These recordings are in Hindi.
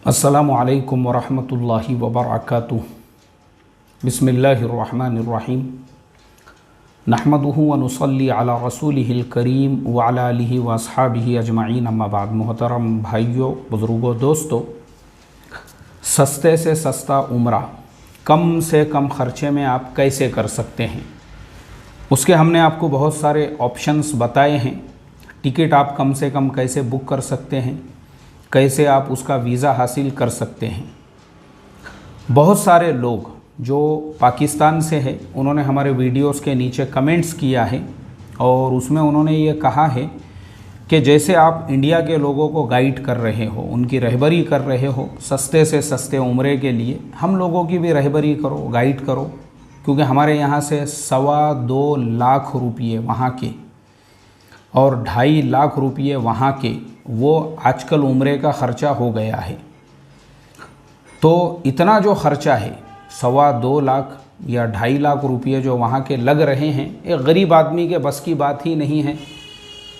अस्सलामु अलैकुम वरहमतुल्लाहि वबरकातुहू। बिस्मिल्लाहिर्रहमानिर्रहीम। नहमदुहु व नुसल्ली अला रसूलिहिल करीम व अला आलिहि व अस्हाबिहि अजमाइन, अम्मा बाद। मोहतरम भाइयों, बुज़ुर्गों, दोस्तों, सस्ते से सस्ता उम्रा कम से कम ख़र्चे में आप कैसे कर सकते हैं, उसके हमने आपको बहुत सारे ऑप्शंस बताए हैं। टिकट आप कम से कम कैसे बुक कर सकते हैं, कैसे आप उसका वीज़ा हासिल कर सकते हैं। बहुत सारे लोग जो पाकिस्तान से हैं उन्होंने हमारे वीडियोस के नीचे कमेंट्स किया है और उसमें उन्होंने ये कहा है कि जैसे आप इंडिया के लोगों को गाइड कर रहे हो, उनकी रहबरी कर रहे हो सस्ते से सस्ते उम्रे के लिए, हम लोगों की भी रहबरी करो, गाइड करो, क्योंकि हमारे यहाँ से 2.25 लाख रुपये वहाँ के और 2.5 लाख रुपये वहाँ के, वो आजकल उम्रे का ख़र्चा हो गया है। तो इतना जो ख़र्चा है 2.25 लाख या 2.5 लाख रुपये जो वहाँ के लग रहे हैं, एक गरीब आदमी के बस की बात ही नहीं है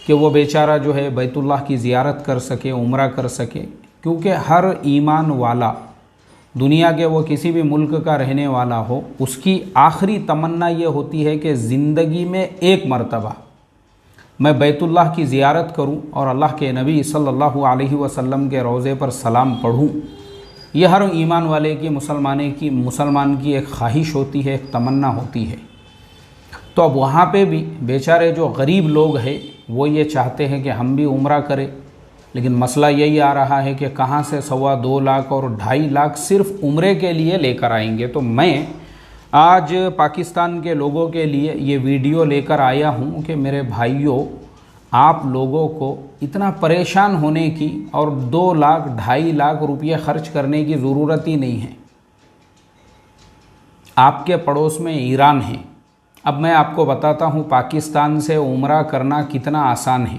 कि वो बेचारा जो है बैतुल्लाह की ज़ियारत कर सके, उम्रा कर सके। क्योंकि हर ईमान वाला, दुनिया के वो किसी भी मुल्क का रहने वाला हो, उसकी आखिरी तमन्ना ये होती है कि ज़िंदगी में एक मरतबा मैं बैतुल्लाह की ज़ियारत करूं और अल्लाह के नबी सल्लल्लाहु अलैहि वसल्लम के रोज़े पर सलाम पढ़ूं। यह हर ईमान वाले की, मुसलमान की एक ख्वाहिश होती है, एक तमन्ना होती है। तो अब वहाँ पे भी बेचारे जो गरीब लोग हैं वो ये चाहते हैं कि हम भी उम्रा करें, लेकिन मसला यही आ रहा है कि कहाँ से 2.25 लाख और 2.5 लाख सिर्फ उम्रे के लिए लेकर आएंगे। तो मैं आज पाकिस्तान के लोगों के लिए ये वीडियो लेकर आया हूँ कि मेरे भाइयों, आप लोगों को इतना परेशान होने की और 2 लाख 2.5 लाख रुपये खर्च करने की ज़रूरत ही नहीं है। आपके पड़ोस में ईरान है। अब मैं आपको बताता हूँ पाकिस्तान से उम्रा करना कितना आसान है।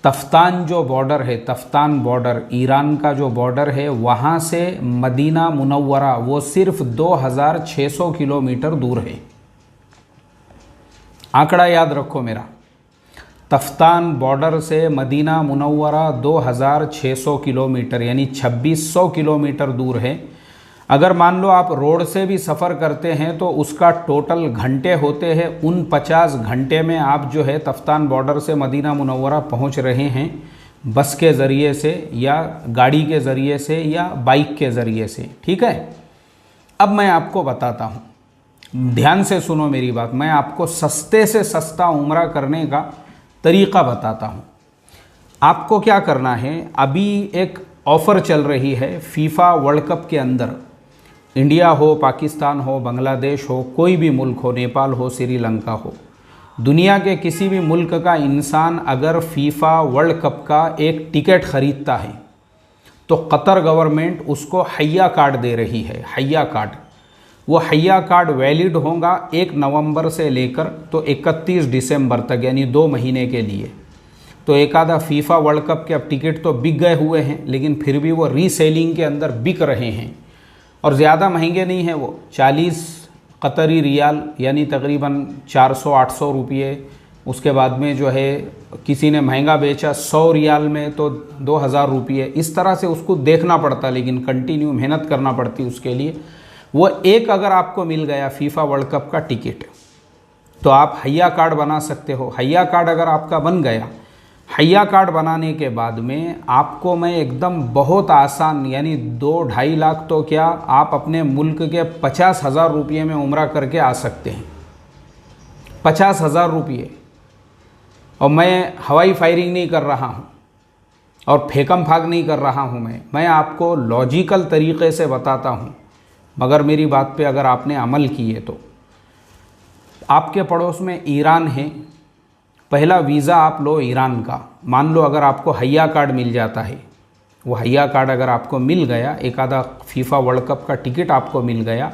तफ्तान जो बॉर्डर है, तफ्तान बॉर्डर, ईरान का जो बॉर्डर है, वहाँ से मदीना मुनव्वरा वो सिर्फ 2600 किलोमीटर दूर है। आंकड़ा याद रखो मेरा, तफ्तान बॉर्डर से मदीना मुनव्वरा 2600 किलोमीटर यानी 2600 किलोमीटर दूर है। अगर मान लो आप रोड से भी सफ़र करते हैं तो उसका टोटल घंटे होते हैं 49 घंटे में आप जो है तफ्तान बॉर्डर से मदीना मुनव्वरा पहुंच रहे हैं, बस के ज़रिए से या गाड़ी के ज़रिए से या बाइक के ज़रिए से। ठीक है, अब मैं आपको बताता हूं, ध्यान से सुनो मेरी बात। मैं आपको सस्ते से सस्ता उम्रा करने का तरीक़ा बताता हूं। आपको क्या करना है, अभी एक ऑफ़र चल रही है फीफा वर्ल्ड कप के अंदर। इंडिया हो, पाकिस्तान हो, बांग्लादेश हो, कोई भी मुल्क हो, नेपाल हो, श्रीलंका हो, दुनिया के किसी भी मुल्क का इंसान अगर फीफा वर्ल्ड कप का एक टिकट ख़रीदता है तो कतर गवर्नमेंट उसको हय्या कार्ड दे रही है। हय्या कार्ड, वो हय्या कार्ड वैलिड होगा 1 नवंबर से लेकर तो 31 दिसंबर तक, यानी 2 महीने के लिए। तो एक आधा फीफा वर्ल्ड कप के अब टिकट तो बिक गए हुए हैं, लेकिन फिर भी वो रीसेलिंग के अंदर बिक रहे हैं और ज़्यादा महंगे नहीं हैं। वो 40 कतरी रियाल यानी तकरीबन 400-800 रुपये। उसके बाद में जो है किसी ने महंगा बेचा 100 रियाल में तो 2000 रुपये। इस तरह से उसको देखना पड़ता, लेकिन कंटिन्यू मेहनत करना पड़ती उसके लिए। वो एक अगर आपको मिल गया फीफा वर्ल्ड कप का टिकट तो आप हय्या कार्ड बना सकते हो। हय्या कार्ड अगर आपका बन गया, हय्या कार्ड बनाने के बाद में आपको मैं एकदम बहुत आसान, यानी 2-2.5 लाख तो क्या, आप अपने मुल्क के 50,000 रुपये में उम्रा करके आ सकते हैं। 50,000 रुपये। और मैं हवाई फायरिंग नहीं कर रहा हूँ और फेंकम फाक नहीं कर रहा हूँ। मैं आपको लॉजिकल तरीक़े से बताता हूँ, मगर मेरी बात पे अगर आपने अमल किए तो। आपके पड़ोस में ईरान है, पहला वीज़ा आप लो ईरान का। मान लो अगर आपको हय्या कार्ड मिल जाता है, वो हय्या कार्ड अगर आपको मिल गया, एक आधा फीफा वर्ल्ड कप का टिकट आपको मिल गया,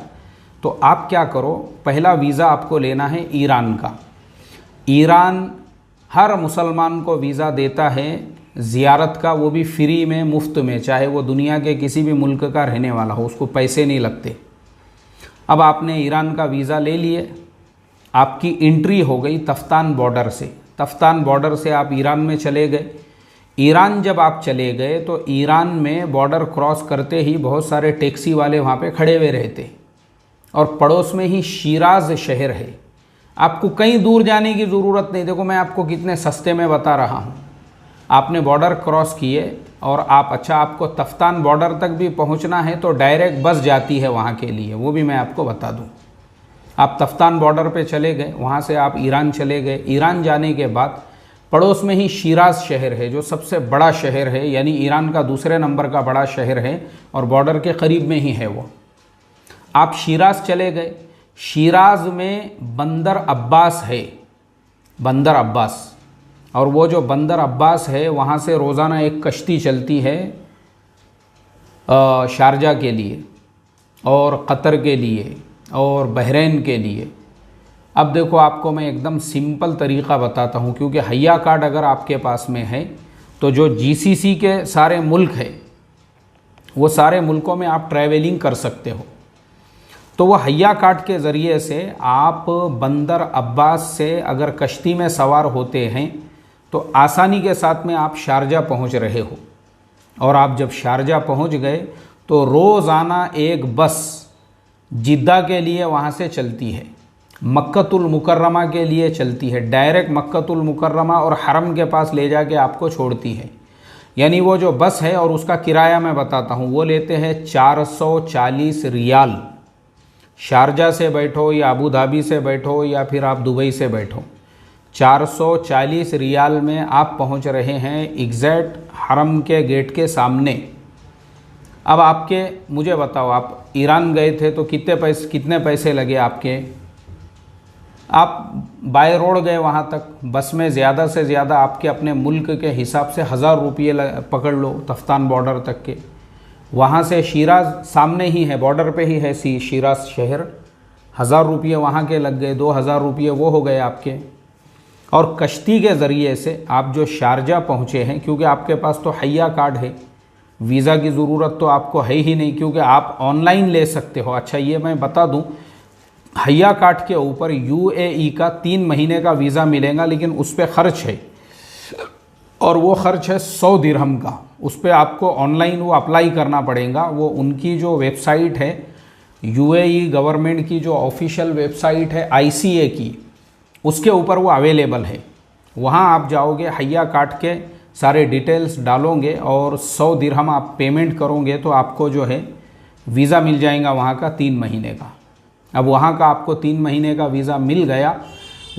तो आप क्या करो, पहला वीज़ा आपको लेना है ईरान का। ईरान हर मुसलमान को वीज़ा देता है ज़ियारत का, वो भी फ्री में, मुफ्त में, चाहे वो दुनिया के किसी भी मुल्क का रहने वाला हो, उसको पैसे नहीं लगते। अब आपने ईरान का वीज़ा ले लिए, आपकी एंट्री हो गई तफ्तान बॉर्डर से। तफ्तान बॉर्डर से आप ईरान में चले गए। ईरान जब आप चले गए तो ईरान में बॉर्डर क्रॉस करते ही बहुत सारे टैक्सी वाले वहाँ पे खड़े हुए रहते, और पड़ोस में ही शिराज शहर है। आपको कहीं दूर जाने की ज़रूरत नहीं। देखो मैं आपको कितने सस्ते में बता रहा हूँ। आपने बॉर्डर क्रॉस किए और आपको तफ्तान बॉर्डर तक भी पहुँचना है तो डायरेक्ट बस जाती है वहाँ के लिए, वो भी मैं आपको बता दूँ। आप तफ्तान बॉर्डर पे चले गए, वहाँ से आप ईरान चले गए। ईरान जाने के बाद पड़ोस में ही शिराज शहर है जो सबसे बड़ा शहर है, यानी ईरान का दूसरे नंबर का बड़ा शहर है और बॉर्डर के करीब में ही है वो। आप शिराज चले गए, शिराज में बंदर अब्बास है, बंदर अब्बास। और वो जो बंदर अब्बास है वहाँ से रोज़ाना एक कश्ती चलती है शारजा के लिए और कतर के लिए और बहरीन के लिए। अब देखो आपको मैं एकदम सिंपल तरीक़ा बताता हूँ, क्योंकि हया कार्ड अगर आपके पास में है तो जो जीसीसी के सारे मुल्क है वो सारे मुल्कों में आप ट्रैवलिंग कर सकते हो। तो वो हया कार्ड के ज़रिए से आप बंदर अब्बास से अगर कश्ती में सवार होते हैं तो आसानी के साथ में आप शारजा पहुंच रहे हो। और आप जब शारजा पहुंच गए तो रोज़ाना एक बस जिद्दा के लिए वहाँ से चलती है, मक्कतुल मुकर्रमा के लिए चलती है, डायरेक्ट मक्कतुल मुकर्रमा और हरम के पास ले जाके आपको छोड़ती है। यानी वो जो बस है, और उसका किराया मैं बताता हूँ, वो लेते हैं 440 रियाल। शारजा से बैठो या अबू धाबी से बैठो या फिर आप दुबई से बैठो, 440 रियाल में आप पहुंच रहे हैं एग्जैक्ट हरम के गेट के सामने। अब आपके, मुझे बताओ, आप ईरान गए थे तो कितने पैसे लगे आपके? आप बाय रोड गए वहाँ तक, बस में ज़्यादा से ज़्यादा आपके अपने मुल्क के हिसाब से 1000 रुपये पकड़ लो तफ्तान बॉर्डर तक के। वहाँ से शिराज सामने ही है, बॉर्डर पे ही है शिराज शहर। 1000 रुपये वहाँ के लग गए, 2000 रुपये वो हो गए आपके। और कश्ती के ज़रिए से आप जो शारजा पहुँचे हैं, क्योंकि आपके पास तो हया कार्ड है, वीज़ा की ज़रूरत तो आपको है ही नहीं, क्योंकि आप ऑनलाइन ले सकते हो। अच्छा ये मैं बता दूं, हया कार्ड के ऊपर यूएई का 3 महीने का वीज़ा मिलेगा, लेकिन उस पर ख़र्च है, और वो ख़र्च है 100 दिरहम का। उस पर आपको ऑनलाइन वो अप्लाई करना पड़ेगा। वो उनकी जो वेबसाइट है, यूएई गवर्नमेंट की जो ऑफिशियल वेबसाइट है आईसीए की, उसके ऊपर वो अवेलेबल है। वहाँ आप जाओगे, हया कार्ड के सारे डिटेल्स डालोगे और 100 दिरहम आप पेमेंट करोगे तो आपको जो है वीज़ा मिल जाएगा वहाँ का 3 महीने का। अब वहाँ का आपको 3 महीने का वीज़ा मिल गया।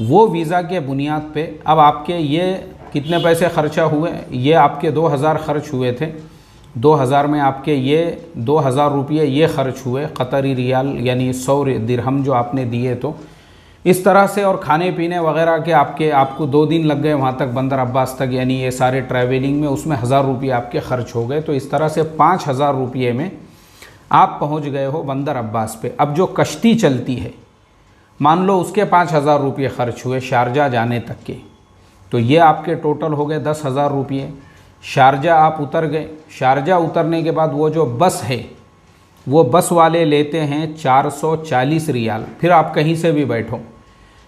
वो वीज़ा के बुनियाद पे अब आपके ये कितने पैसे खर्चा हुए? ये आपके 2000 खर्च हुए थे। 2000 में आपके ये 2000 रुपये ये खर्च हुए कतरी रियाल, यानी 100 दिरहम जो आपने दिए। तो इस तरह से, और खाने पीने वगैरह के आपको 2 दिन लग गए वहाँ तक, बंदर अब्बास तक, यानी ये सारे ट्रैवलिंग में उसमें 1000 रुपये आपके खर्च हो गए। तो इस तरह से 5000 रुपये में आप पहुँच गए हो बंदर अब्बास पे। अब जो कश्ती चलती है, मान लो उसके 5000 रुपये खर्च हुए शारजा जाने तक के, तो ये आपके टोटल हो गए 10,000 रुपये। शारजा आप उतर गए, शारजा उतरने के बाद वो जो बस है, वो बस वाले लेते हैं 440 रियाल। फिर आप कहीं से भी बैठो,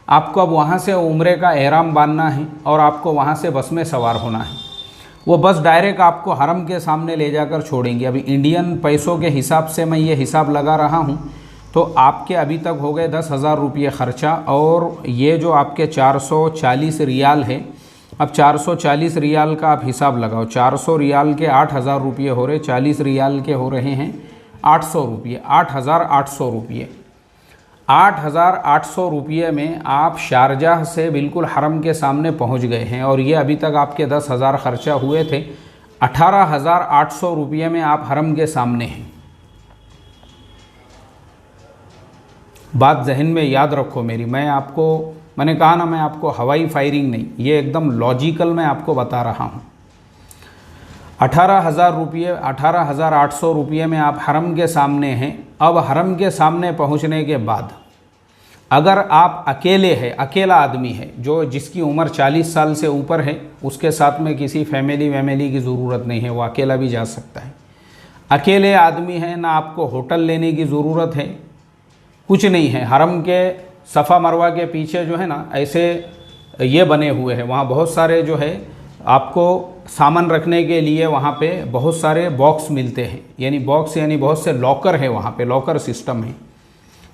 आपको अब वहाँ से उम्रे का एहराम बांधना है और आपको वहाँ से बस में सवार होना है। वो बस डायरेक्ट आपको हरम के सामने ले जाकर छोड़ेंगे। अभी इंडियन पैसों के हिसाब से मैं ये हिसाब लगा रहा हूँ, तो आपके अभी तक हो गए 10,000 रुपये ख़र्चा। और ये जो आपके 440 रियाल है, अब 440 रियाल का आप हिसाब लगाओ। 400 रियाल के 8,000 रुपये हो रहे, 40 रियाल के हो रहे हैं 800 रुपये, 8,800 रुपये। 8,800 रुपये में आप शारजाह से बिल्कुल हरम के सामने पहुंच गए हैं। और ये अभी तक आपके 10,000 खर्चा हुए थे, 18,800 रुपये में आप हरम के सामने हैं। बात जहन में याद रखो मेरी, मैंने कहा ना, मैं आपको हवाई फायरिंग नहीं, ये एकदम लॉजिकल मैं आपको बता रहा हूँ। 18,000 रुपये, 18,800 रुपये में आप हरम के सामने हैं। अब हरम के सामने पहुँचने के बाद अगर आप अकेले हैं, अकेला आदमी है जो जिसकी उम्र 40 साल से ऊपर है, उसके साथ में किसी फैमिली की ज़रूरत नहीं है, वो अकेला भी जा सकता है। अकेले आदमी है ना, आपको होटल लेने की ज़रूरत है, कुछ नहीं है। हरम के सफ़ा मरवा के पीछे जो है ना, ऐसे ये बने हुए हैं, वहाँ बहुत सारे जो है आपको सामान रखने के लिए वहाँ पे बहुत सारे बॉक्स मिलते हैं, यानी बॉक्स यानी बहुत से लॉकर है, वहाँ पे लॉकर सिस्टम है,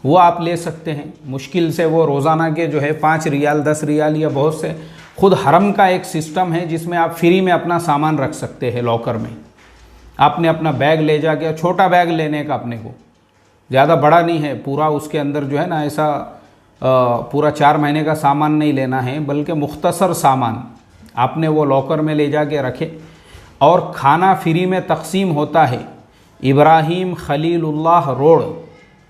वो आप ले सकते हैं। मुश्किल से वो रोज़ाना के जो है 5 रियाल 10 रियाल या बहुत से, खुद हरम का एक सिस्टम है जिसमें आप फ्री में अपना सामान रख सकते हैं लॉकर में। आपने अपना बैग ले जाके, छोटा बैग लेने का अपने को, ज़्यादा बड़ा नहीं है, पूरा उसके अंदर जो है ना ऐसा पूरा 4 महीने का सामान नहीं लेना है, बल्कि मुख्तसर सामान आपने वो लॉकर में ले जाके रखे। और खाना फ्री में तकसीम होता है। इब्राहिम खलीलुल्लाह रोड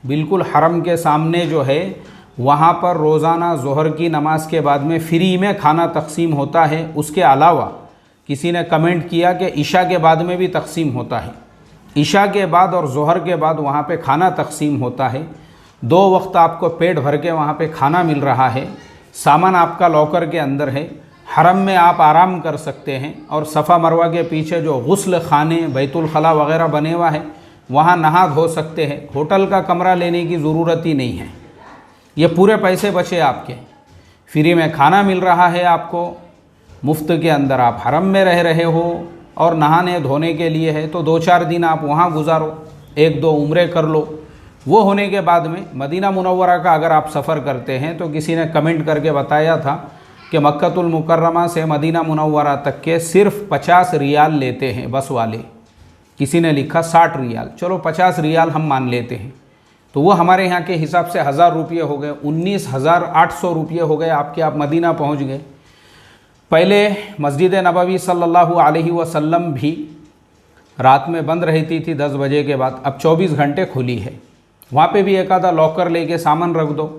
बिल्कुल हरम के सामने जो है, वहाँ पर रोज़ाना ज़ोहर की नमाज के बाद में फ्री में खाना तकसीम होता है। उसके अलावा किसी ने कमेंट किया कि इशा के बाद में भी तकसीम होता है। इशा के बाद और ज़ोहर के बाद वहाँ पे खाना तकसीम होता है। 2 वक्त आपको पेट भर के वहाँ पे खाना मिल रहा है। सामान आपका लॉकर के अंदर है। हरम में आप आराम कर सकते हैं। और सफ़ा मरवा के पीछे जो गुस्ल खाने, बैतुल खला वगैरह बने हुआ है, वहाँ नहा धो सकते हैं। होटल का कमरा लेने की ज़रूरत ही नहीं है। ये पूरे पैसे बचे आपके। फ्री में खाना मिल रहा है आपको, मुफ्त के अंदर आप हरम में रह रहे हो, और नहाने धोने के लिए है तो 2-4 दिन आप वहाँ गुजारो, 1-2 उम्रे कर लो। वो होने के बाद में मदीना मुनव्वरा का अगर आप सफ़र करते हैं, तो किसी ने कमेंट करके बताया था कि मक्कतुल मुकर्रमा से मदीना मुनव्वरा तक के सिर्फ 50 रियाल लेते हैं बस वाले। किसी ने लिखा 60 रियाल, चलो 50 रियाल हम मान लेते हैं, तो वो हमारे यहाँ के हिसाब से 1000 रुपये हो गए, 19,800 रुपये हो गए आपके। आप मदीना पहुँच गए। पहले मस्जिद नबवी सल्लल्लाहु अलैहि वसल्लम भी रात में बंद रहती थी 10 बजे के बाद, अब 24 घंटे खुली है। वहाँ पे भी एक आधा लॉकर लेके सामान रख दो।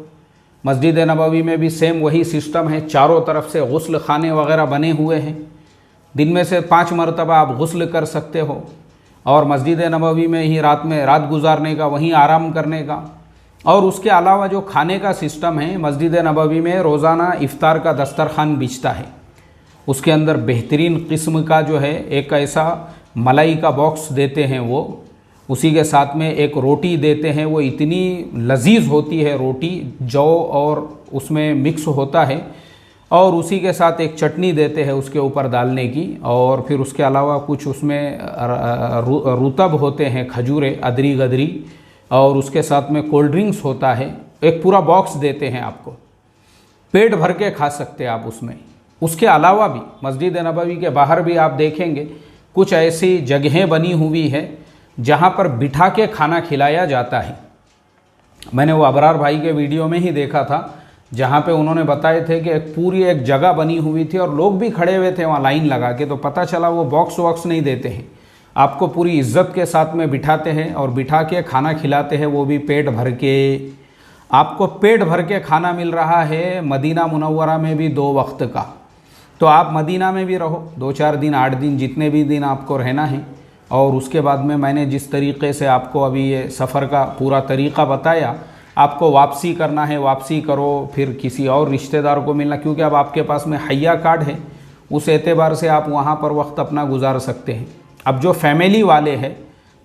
मस्जिद नबवी में भी सेम वही सिस्टम है, चारों तरफ से गुस्ल खाने वगैरह बने हुए हैं। दिन में से 5 मरतबा आप गुस्ल कर सकते हो, और मस्जिद नबवी में ही रात में रात गुजारने का, वहीं आराम करने का। और उसके अलावा जो खाने का सिस्टम है, मस्जिद नबवी में रोज़ाना इफ्तार का दस्तरखान बिछता है। उसके अंदर बेहतरीन किस्म का जो है एक ऐसा मलाई का बॉक्स देते हैं वो, उसी के साथ में एक रोटी देते हैं। वो इतनी लजीज होती है रोटी, जौ और उसमें मिक्स होता है, और उसी के साथ एक चटनी देते हैं उसके ऊपर डालने की। और फिर उसके अलावा कुछ उसमें रुतब होते हैं, खजूरें अदरी गदरी, और उसके साथ में कोल्ड ड्रिंक्स होता है। एक पूरा बॉक्स देते हैं आपको, पेट भर के खा सकते हैं आप उसमें। उसके अलावा भी मस्जिद नबवी के बाहर भी आप देखेंगे कुछ ऐसी जगहें बनी हुई है जहाँ पर बिठा के खाना खिलाया जाता है। मैंने वो अबरार भाई के वीडियो में ही देखा था, जहाँ पे उन्होंने बताए थे कि पूरी एक जगह बनी हुई थी और लोग भी खड़े हुए थे वहाँ लाइन लगा के। तो पता चला वो बॉक्स वॉक्स नहीं देते हैं, आपको पूरी इज्जत के साथ में बिठाते हैं और बिठा के खाना खिलाते हैं, वो भी पेट भर के। आपको पेट भर के खाना मिल रहा है मदीना मुनव्वरा में भी 2 वक्त का। तो आप मदीना में भी रहो 2-4 दिन 8 दिन, जितने भी दिन आपको रहना है। और उसके बाद में मैंने जिस तरीके से आपको अभी ये सफ़र का पूरा तरीक़ा बताया, आपको वापसी करना है वापसी करो, फिर किसी और रिश्तेदार को मिलना, क्योंकि अब आपके पास में हय्या कार्ड है, उस एतबार से आप वहाँ पर वक्त अपना गुजार सकते हैं। अब जो फैमिली वाले हैं,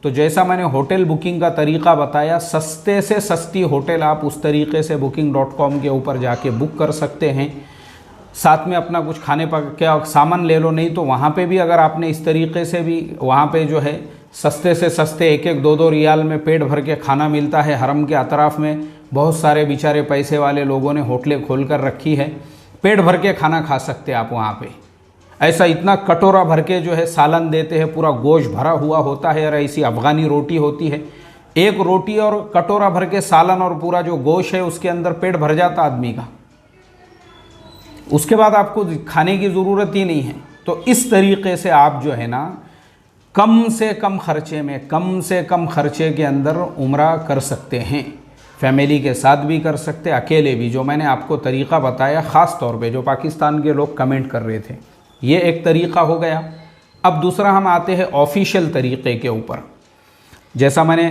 तो जैसा मैंने होटल बुकिंग का तरीक़ा बताया, सस्ते से सस्ती होटल आप उस तरीके से booking.com के ऊपर जाके बुक कर सकते हैं। साथ में अपना कुछ खाने का सामान ले लो, नहीं तो वहाँ पे भी अगर आपने इस तरीके से भी वहाँ पे जो है सस्ते से सस्ते 1-1, 2-2 रियाल में पेट भर के खाना मिलता है। हरम के अतराफ़ में बहुत सारे बेचारे पैसे वाले लोगों ने होटलें खोल कर रखी है, पेट भर के खाना खा सकते हैं आप वहाँ पे। ऐसा इतना कटोरा भर के जो है सालन देते हैं, पूरा गोश्त भरा हुआ होता है, और ऐसी अफ़गानी रोटी होती है, एक रोटी और कटोरा भर के सालन और पूरा जो गोश्त है उसके अंदर पेट भर जाता आदमी का। उसके बाद आपको खाने की ज़रूरत ही नहीं है। तो इस तरीक़े से आप जो है ना कम से कम ख़र्चे में, कम से कम ख़र्चे के अंदर उम्रा कर सकते हैं। फैमिली के साथ भी कर सकते, अकेले भी, जो मैंने आपको तरीक़ा बताया ख़ास तौर पे जो पाकिस्तान के लोग कमेंट कर रहे थे, ये एक तरीक़ा हो गया। अब दूसरा हम आते हैं ऑफिशियल तरीक़े के ऊपर। जैसा मैंने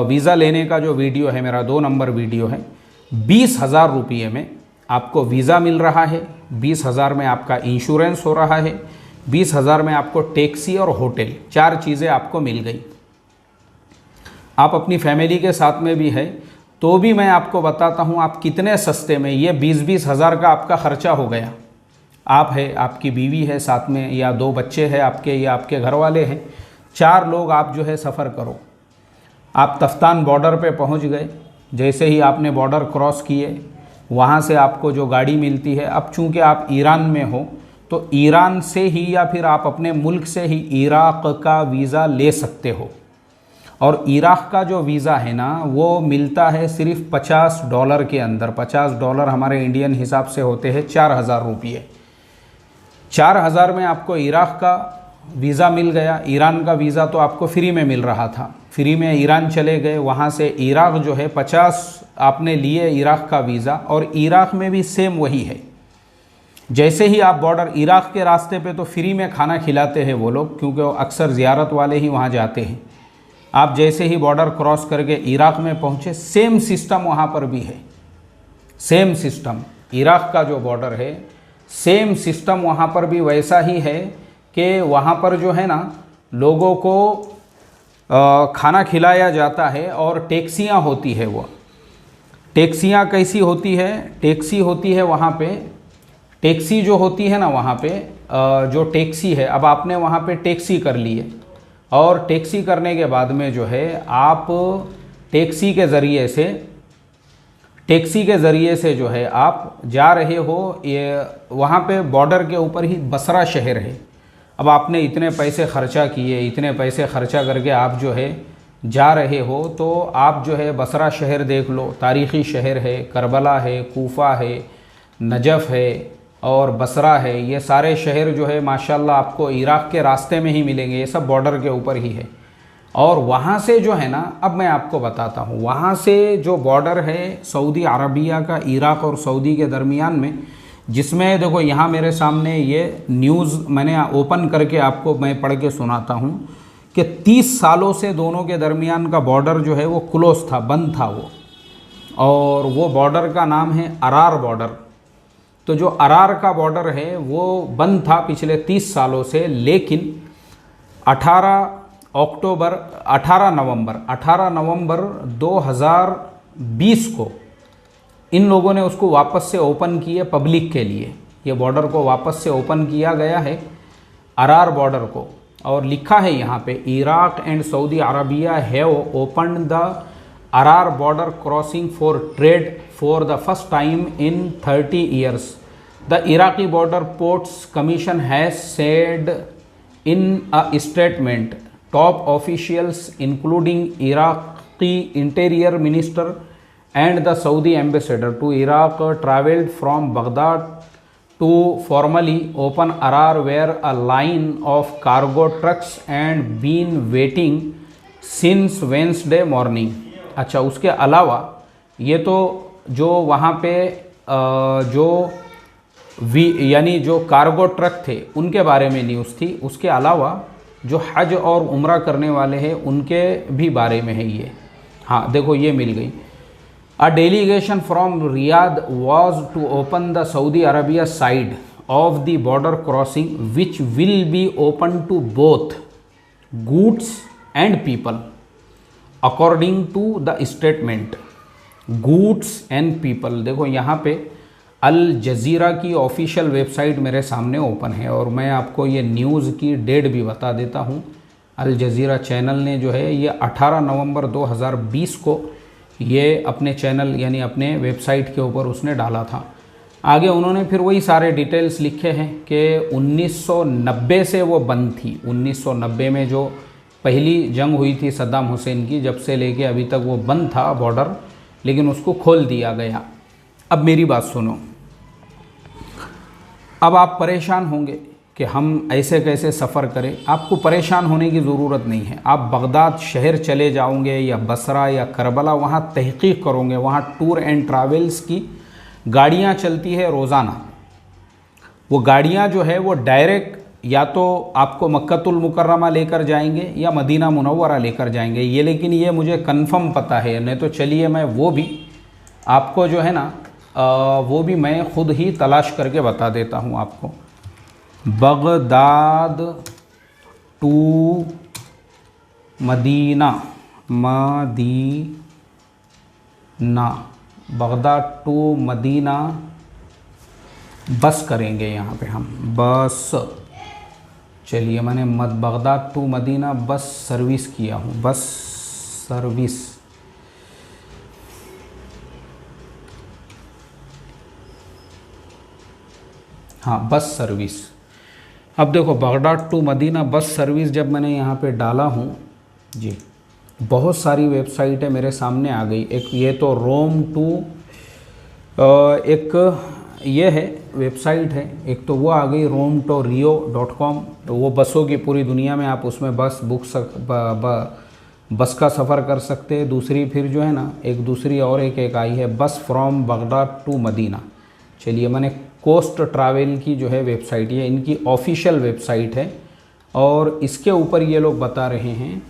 वीज़ा लेने का जो वीडियो है, मेरा 2 नंबर वीडियो है, 20,000 रुपये में आपको वीज़ा मिल रहा है, 20,000 में आपका इंश्योरेंस हो रहा है, 20,000 में आपको टैक्सी और होटल, 4 चीज़ें आपको मिल गई। आप अपनी फैमिली के साथ में भी है तो भी मैं आपको बताता हूँ आप कितने सस्ते में, ये 20-20 हज़ार का आपका ख़र्चा हो गया। आप है, आपकी बीवी है साथ में, या 2 बच्चे हैं आपके, या आपके घर वाले हैं, 4 लोग आप जो है सफ़र करो। आप तफ्तान बॉर्डर पे पहुंच गए। जैसे ही आपने बॉर्डर क्रॉस किए, वहाँ से आपको जो गाड़ी मिलती है, अब चूँकि आप ईरान में हो तो ईरान से ही या फिर आप अपने मुल्क से ही इराक़ का वीज़ा ले सकते हो। और इराक़ का जो वीज़ा है ना, वो मिलता है सिर्फ $50 के अंदर। $50 हमारे इंडियन हिसाब से होते हैं 4000 रुपये। 4000 में आपको इराक़ का वीज़ा मिल गया। ईरान का वीज़ा तो आपको फ्री में मिल रहा था, फ्री में ईरान चले गए, वहाँ से इराक़ जो है 50 आपने लिए इराक़ का वीज़ा। और इराक़ में भी सेम वही है। जैसे ही आप बॉर्डर, इराक़ के रास्ते पे तो फ्री में खाना खिलाते हैं वो लोग, क्योंकि वो अक्सर ज़ियारत वाले ही वहाँ जाते हैं। आप जैसे ही बॉर्डर क्रॉस करके इराक़ में पहुँचे, सेम सिस्टम वहाँ पर भी है। सेम सिस्टम, इराक़ का जो बॉर्डर है, सेम सिस्टम वहाँ पर भी वैसा ही है कि वहाँ पर जो है ना, लोगों को खाना खिलाया जाता है। और टैक्सियाँ होती है। वो टैक्सियाँ कैसी होती है? टैक्सी होती है वहाँ पे, टैक्सी जो होती है ना वहाँ पे, जो टैक्सी है, अब आपने वहाँ पे टैक्सी कर ली है, और टैक्सी करने के बाद में जो है आप टैक्सी के ज़रिए से जो है आप जा रहे हो। ये वहाँ पे बॉर्डर के ऊपर ही बसरा शहर है। अब आपने इतने पैसे खर्चा किए, इतने पैसे खर्चा करके आप जो है जा रहे हो, तो आप जो है बसरा शहर देख लो, तारीख़ी शहर है। करबला है, कूफा है, नजफ़ है और बसरा है। ये सारे शहर जो है माशाल्लाह आपको इराक़ के रास्ते में ही मिलेंगे। ये सब बॉर्डर के ऊपर ही है। और वहाँ से जो है ना, अब मैं आपको बताता हूँ, वहाँ से जो बॉर्डर है सऊदी अरबिया का, इराक़ और सऊदी के दरमियान में, जिसमें देखो यहाँ मेरे सामने ये न्यूज़ मैंने ओपन करके आपको मैं पढ़ के सुनाता हूँ कि 30 सालों से दोनों के दरमियान का बॉर्डर जो है वो क्लोज था, बंद था वो। और वो बॉर्डर का नाम है अरार बॉर्डर। तो जो अरार का बॉर्डर है वो बंद था पिछले 30 सालों से, लेकिन 18 नवंबर 2020 को इन लोगों ने उसको वापस से ओपन किए पब्लिक के लिए। ये बॉर्डर को वापस से ओपन किया गया है, अरार बॉर्डर को। और लिखा है यहाँ पे, Iraq and Saudi Arabia have opened the Arar border crossing for trade for the first time in 30 years. The Iraqi Border Ports Commission has said in a statement. Top officials including Iraqi Interior Minister and the Saudi ambassador to Iraq traveled from Baghdad to formally open Arar, where a line of cargo trucks and been waiting since Wednesday morning. अच्छा, उसके अलावा ये तो जो वहाँ पे जो यानी जो कार्गो ट्रक थे उनके बारे में न्यूज़ थी। उसके अलावा जो हज और उम्रा करने वाले हैं उनके भी बारे में है ये। हाँ देखो, ये मिल गई। A delegation from Riyadh was to open the Saudi Arabia side of the border crossing which will be open to both goods and people according to the statement. Goods and people, देखो यहाँ पे अल जज़ीरा की ऑफिशियल वेबसाइट मेरे सामने ओपन है, और मैं आपको ये न्यूज़ की डेट भी बता देता हूँ। अल जज़ीरा चैनल ने जो है ये 18 नवंबर 2020 को ये अपने चैनल यानी अपने वेबसाइट के ऊपर उसने डाला था। आगे उन्होंने फिर वही सारे डिटेल्स लिखे हैं कि 1990 से वो बंद थी। 1990 में जो पहली जंग हुई थी सद्दाम हुसैन की, जब से लेके अभी तक वो बंद था बॉर्डर, लेकिन उसको खोल दिया गया। अब मेरी बात सुनो, अब आप परेशान होंगे कि हम ऐसे कैसे सफ़र करें। आपको परेशान होने की ज़रूरत नहीं है। आप बगदाद शहर चले जाओगे या बसरा या करबला, वहाँ तहक़ीक़ करोगे। वहाँ टूर एंड ट्रैवल्स की गाड़ियाँ चलती है रोज़ाना। वो गाड़ियाँ जो है वो डायरेक्ट या तो आपको मक्कतुल मुकर्रमा लेकर जाएंगे या मदीना मुनव्वरा लेकर जाएंगे। ये लेकिन ये मुझे कन्फर्म पता है, नहीं तो चलिए मैं वो भी आपको जो है ना वो भी मैं ख़ुद ही तलाश करके बता देता हूँ आपको। Baghdad to Medina, Baghdad to Medina bus करेंगे यहाँ पे हम, बस। चलिए, मैंने Baghdad to Medina bus service किया हूँ, बस सर्विस। हाँ, बस सर्विस। अब देखो, Baghdad to Medina bus service जब मैंने यहाँ पे डाला हूँ जी, बहुत सारी वेबसाइटें मेरे सामने आ गई। एक ये तो रोम टू, एक ये है वेबसाइट है, एक तो वो आ गई romtorio.com। तो वो बसों की पूरी दुनिया में आप उसमें बस बस का सफ़र कर सकते हैं। दूसरी फिर जो है ना, एक दूसरी और एक आई है बस फ्रॉम बगदाद टू मदीना। चलिए, मैंने कोस्ट ट्रैवल की जो है वेबसाइट, ये इनकी ऑफिशियल वेबसाइट है, और इसके ऊपर ये लोग बता रहे हैं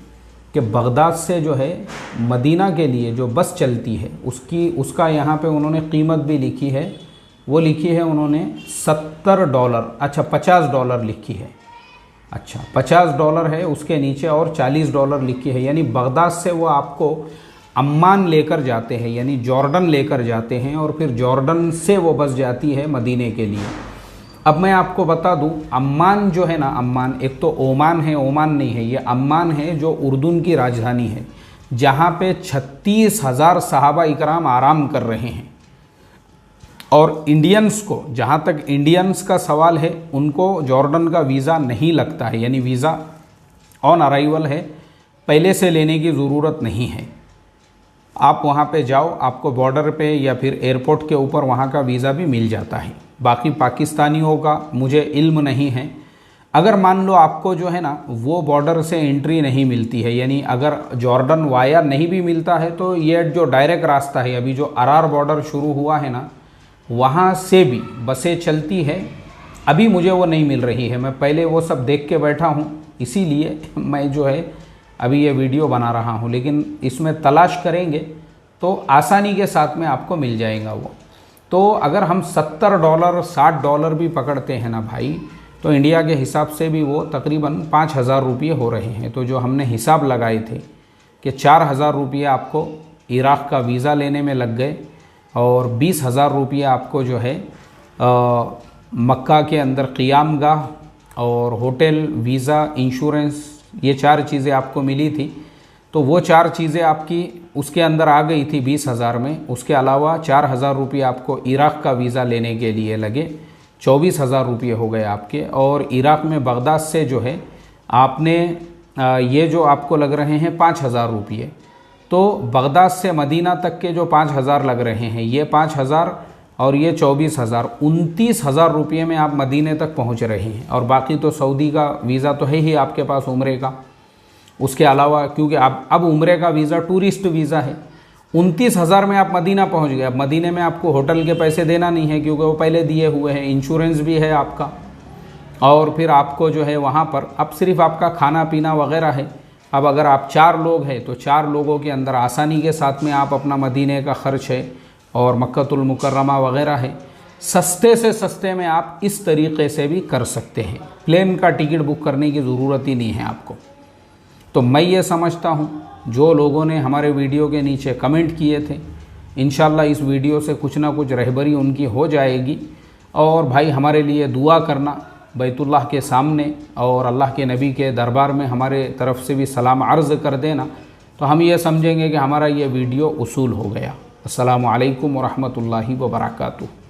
कि बगदाद से जो है मदीना के लिए जो बस चलती है उसका यहाँ पे उन्होंने कीमत भी लिखी है। वो लिखी है उन्होंने $70, अच्छा $50 लिखी है, अच्छा $50 है, उसके नीचे और $40 लिखी है। यानी बगदाद से वो आपको अम्मान लेकर जाते हैं, यानी जॉर्डन लेकर जाते हैं, और फिर जॉर्डन से वो बस जाती है मदीने के लिए। अब मैं आपको बता दूं, अम्मान जो है ना, अम्मान एक तो ओमान है, ओमान नहीं है, ये अम्मान है जो उर्दून की राजधानी है, जहाँ पे 36,000 सहाबा इकराम आराम कर रहे हैं। और इंडियंस को, जहाँ तक इंडियंस का सवाल है, उनको जॉर्डन का वीज़ा नहीं लगता है, यानी वीज़ा ऑन अराइवल है, पहले से लेने की ज़रूरत नहीं है। आप वहाँ पे जाओ, आपको बॉर्डर पे या फिर एयरपोर्ट के ऊपर वहाँ का वीज़ा भी मिल जाता है। बाकी पाकिस्तानियों का मुझे इल्म नहीं है। अगर मान लो आपको जो है ना वो बॉर्डर से एंट्री नहीं मिलती है, यानी अगर जॉर्डन वाया नहीं भी मिलता है, तो ये जो डायरेक्ट रास्ता है, अभी जो अरार बॉर्डर शुरू हुआ है ना, वहाँ से भी बसें चलती है। अभी मुझे वो नहीं मिल रही है, मैं पहले वो सब देख के बैठा हूँ, इसीलिए मैं जो है अभी ये वीडियो बना रहा हूँ। लेकिन इसमें तलाश करेंगे तो आसानी के साथ में आपको मिल जाएगा वो। तो अगर हम $70 $60 भी पकड़ते हैं ना भाई, तो इंडिया के हिसाब से भी वो तकरीबन 5,000 रुपये हो रहे हैं। तो जो हमने हिसाब लगाए थे कि 4,000 रुपये आपको इराक़ का वीज़ा लेने में लग गए, और 20,000 रुपये आपको जो है मक्का के अंदर क़ियामगाह और होटल, वीज़ा, इंश्योरेंस, ये 4 चीज़ें आपको मिली थी। तो वो 4 चीज़ें आपकी उसके अंदर आ गई थी 20,000 में। उसके अलावा 4,000 रुपये आपको इराक़ का वीज़ा लेने के लिए लगे, 24,000 रुपये हो गए आपके। और इराक़ में बगदाद से जो है आपने ये जो आपको लग रहे हैं 5,000 रुपये, तो बगदाद से मदीना तक के जो 5,000 लग रहे हैं, ये 5,000 और ये 24,000, 29,000 रुपये में आप मदीने तक पहुंच रहे हैं। और बाकी तो सऊदी का वीज़ा तो है ही आपके पास, उम्रे का। उसके अलावा क्योंकि अब उम्रे का वीज़ा टूरिस्ट वीज़ा है, 29,000 में आप मदीना पहुंच गए। अब मदीने में आपको होटल के पैसे देना नहीं है, क्योंकि वो पहले दिए हुए हैं, इंश्योरेंस भी है आपका, और फिर आपको जो है वहाँ पर अब सिर्फ आपका खाना पीना वगैरह है। अब अगर आप 4 लोग हैं तो 4 लोगों के अंदर आसानी के साथ में आप अपना मदीने का ख़र्च है और मक्कतुल मुकर्रमा वगैरह है, सस्ते से सस्ते में आप इस तरीक़े से भी कर सकते हैं। प्लेन का टिकट बुक करने की ज़रूरत ही नहीं है आपको। तो मैं ये समझता हूँ, जो लोगों ने हमारे वीडियो के नीचे कमेंट किए थे, इंशाल्लाह इस वीडियो से कुछ ना कुछ रहबरी उनकी हो जाएगी। और भाई हमारे लिए दुआ करना बैतुल्लाह के सामने, और अल्लाह के नबी के दरबार में हमारे तरफ से भी सलाम अर्ज़ कर देना, तो हम ये समझेंगे कि हमारा ये वीडियो उसूल हो गया। अस्सलामु अलैकुम व रहमतुल्लाहि व बरकातुहू।